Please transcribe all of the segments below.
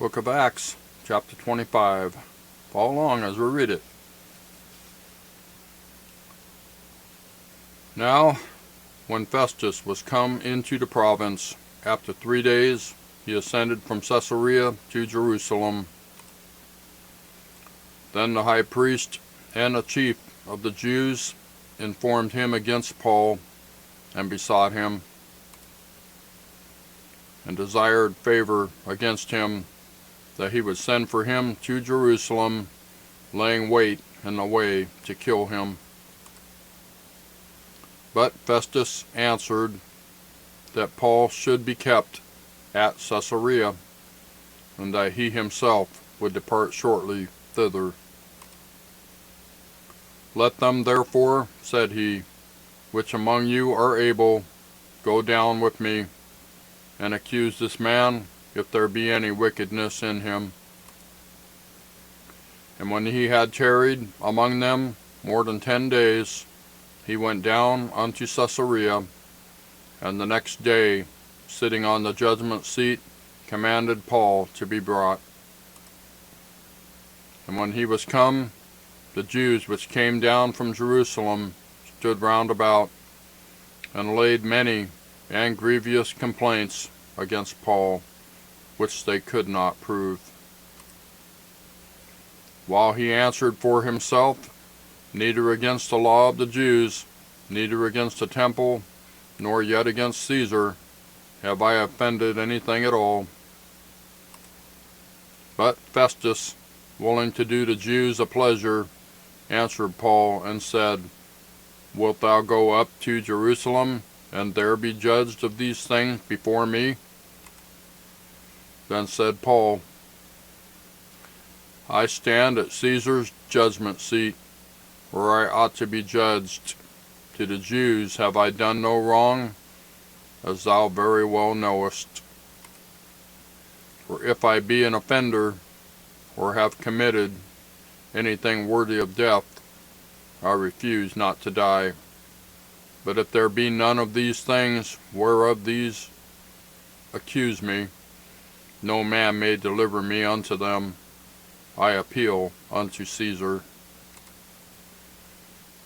Book of Acts, chapter 25. Follow along as we read it. Now, when Festus was come into the province, after 3 days, he ascended from Caesarea to Jerusalem. Then the high priest and the chief of the Jews informed him against Paul, and besought him, and desired favor against him, that he would send for him to Jerusalem, laying wait in the way to kill him. But Festus answered that Paul should be kept at Caesarea, and that he himself would depart shortly thither. Let them therefore, said he, which among you are able, go down with me, and accuse this man, if there be any wickedness in him. And when he had tarried among them more than 10 days, he went down unto Caesarea, and the next day, sitting on the judgment seat, commanded Paul to be brought. And when he was come, the Jews which came down from Jerusalem stood round about, and laid many and grievous complaints against Paul, which they could not prove. While he answered for himself, neither against the law of the Jews, neither against the temple, nor yet against Caesar, have I offended anything at all. But Festus, willing to do the Jews a pleasure, answered Paul and said, Wilt thou go up to Jerusalem, and there be judged of these things before me? Then said Paul, I stand at Caesar's judgment seat, where I ought to be judged. To the Jews have I done no wrong, as thou very well knowest. For if I be an offender, or have committed anything worthy of death, I refuse not to die. But if there be none of these things whereof these accuse me, no man may deliver me unto them. I appeal unto Caesar.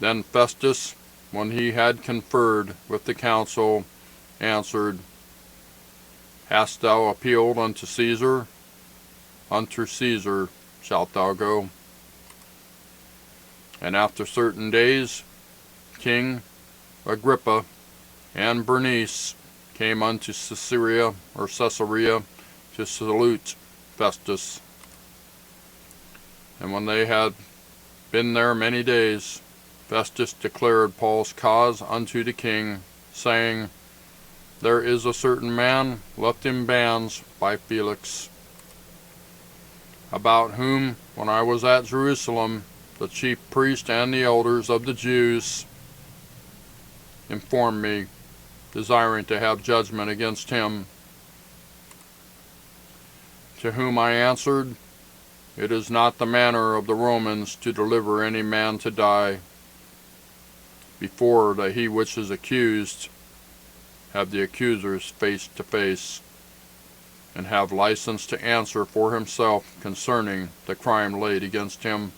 Then Festus, when he had conferred with the council, answered, Hast thou appealed unto Caesar? Unto Caesar shalt thou go. And after certain days, King Agrippa and Bernice came unto Caesarea to salute Festus. And when they had been there many days, Festus declared Paul's cause unto the king, saying, There is a certain man left in bands by Felix, about whom, when I was at Jerusalem, the chief priest and the elders of the Jews informed me, desiring to have judgment against him. To whom I answered, It is not the manner of the Romans to deliver any man to die, before that he which is accused have the accusers face to face, and have license to answer for himself concerning the crime laid against him.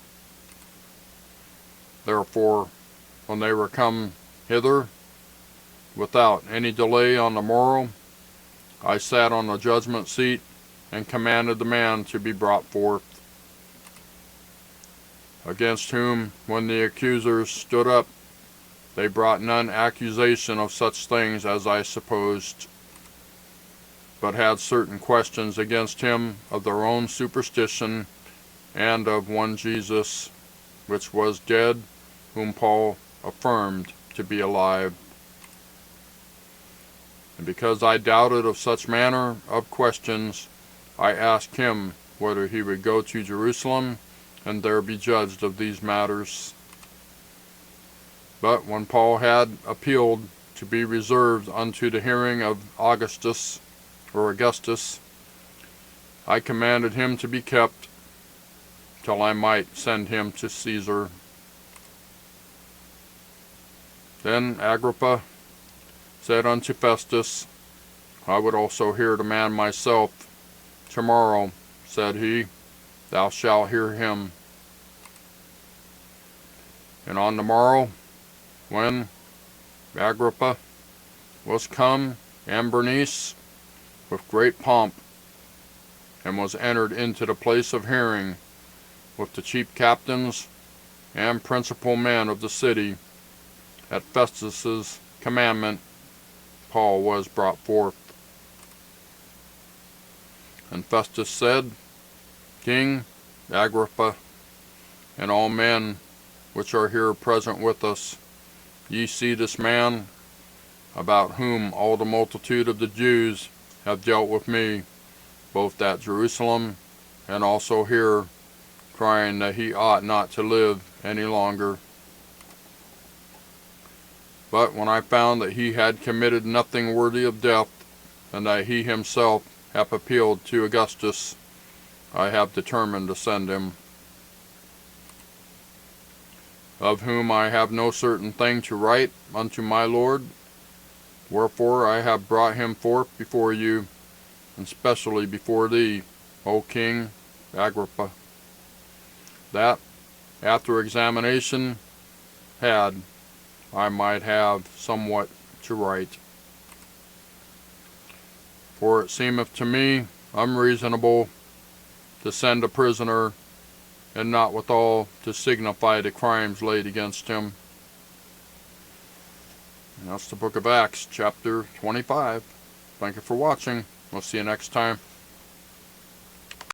Therefore, when they were come hither, without any delay on the morrow, I sat on the judgment seat, and commanded the man to be brought forth, against whom, when the accusers stood up, they brought none accusation of such things as I supposed, but had certain questions against him of their own superstition, and of one Jesus, which was dead, whom Paul affirmed to be alive. And because I doubted of such manner of questions, I asked him whether he would go to Jerusalem, and there be judged of these matters. But when Paul had appealed to be reserved unto the hearing of Augustus, I commanded him to be kept, till I might send him to Caesar. Then Agrippa said unto Festus, I would also hear the man myself tomorrow, said he, thou shalt hear him. And on the morrow, when Agrippa was come, and Bernice, with great pomp, and was entered into the place of hearing, with the chief captains and principal men of the city, at Festus's commandment, Paul was brought forth. And Festus said, King Agrippa, and all men which are here present with us, ye see this man, about whom all the multitude of the Jews have dealt with me, both at Jerusalem and also here, crying that he ought not to live any longer. But when I found that he had committed nothing worthy of death, and that he himself hath appealed to Augustus, I have determined to send him, of whom I have no certain thing to write unto my Lord. Wherefore I have brought him forth before you, and specially before thee, O King Agrippa, that, after examination had, I might have somewhat to write. For it seemeth to me unreasonable to send a prisoner, and not withal to signify the crimes laid against him. And that's the book of Acts, chapter 25. Thank you for watching. We'll see you next time.